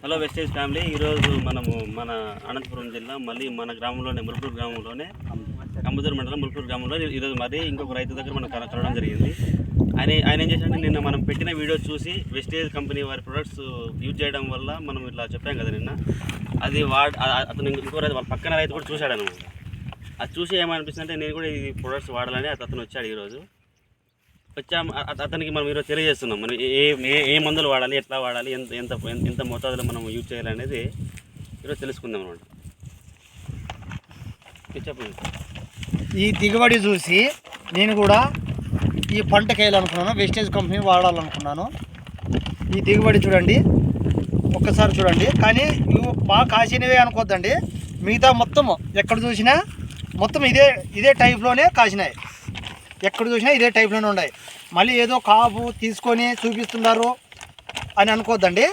Hello wastage family. ఈరోజు మనము మన అనంతపురం జిల్లా మళ్ళీ మన గ్రామంలోనే ముల్కూరు గ్రామంలోనే కంబదూరు మండలం ముల్కూరు గ్రామంలో ఈరోజు మరి ఇంకొక రైతు దగ్గర మనం కలవడం జరిగింది. ఆయన ఏం చేశాడంటే నిన్న మనం పెట్టిన వీడియో చూసి వెస్టేజ్ కంపెనీ వారి ప్రొడక్ట్స్ యూజ్ చేయడం వల్ల మనం ఇట్లా చెప్పాం కదా నిన్న, అది అతను ఇంకో రైతు వాళ్ళ పక్కన రైతు కూడా చూశాడు అనమాట. అది చూసి ఏమనిపిస్తుంది అంటే నేను కూడా ఈ ప్రొడక్ట్స్ వాడాలని అతను వచ్చాడు. ఈరోజు అతనికి మనం ఈరోజు తెలియజేస్తున్నాం మనం ఏ మందులు వాడాలి, ఎట్లా వాడాలి, ఎంత మోతాదులో మనం యూజ్ చేయాలి అనేది ఈరోజు తెలుసుకుందాం అనమాట. చెప్పండి. ఈ దిగుబడి చూసి నేను కూడా ఈ పంటకి వేయాలనుకున్నాను, వెస్టేజ్ కంపెనీ వాడాలనుకున్నాను. ఈ దిగుబడి చూడండి, ఒక్కసారి చూడండి. కానీ ఇవి బాగా కాసినవే అనుకోద్దండి, మిగతా మొత్తం ఎక్కడ చూసినా మొత్తం ఇదే టైప్లోనే కాసినాయి. ఎక్కడ చూసినా ఇదే టైప్లోనే ఉన్నాయి. మళ్ళీ ఏదో కాపు తీసుకొని చూపిస్తున్నారు అని అనుకోద్దండి.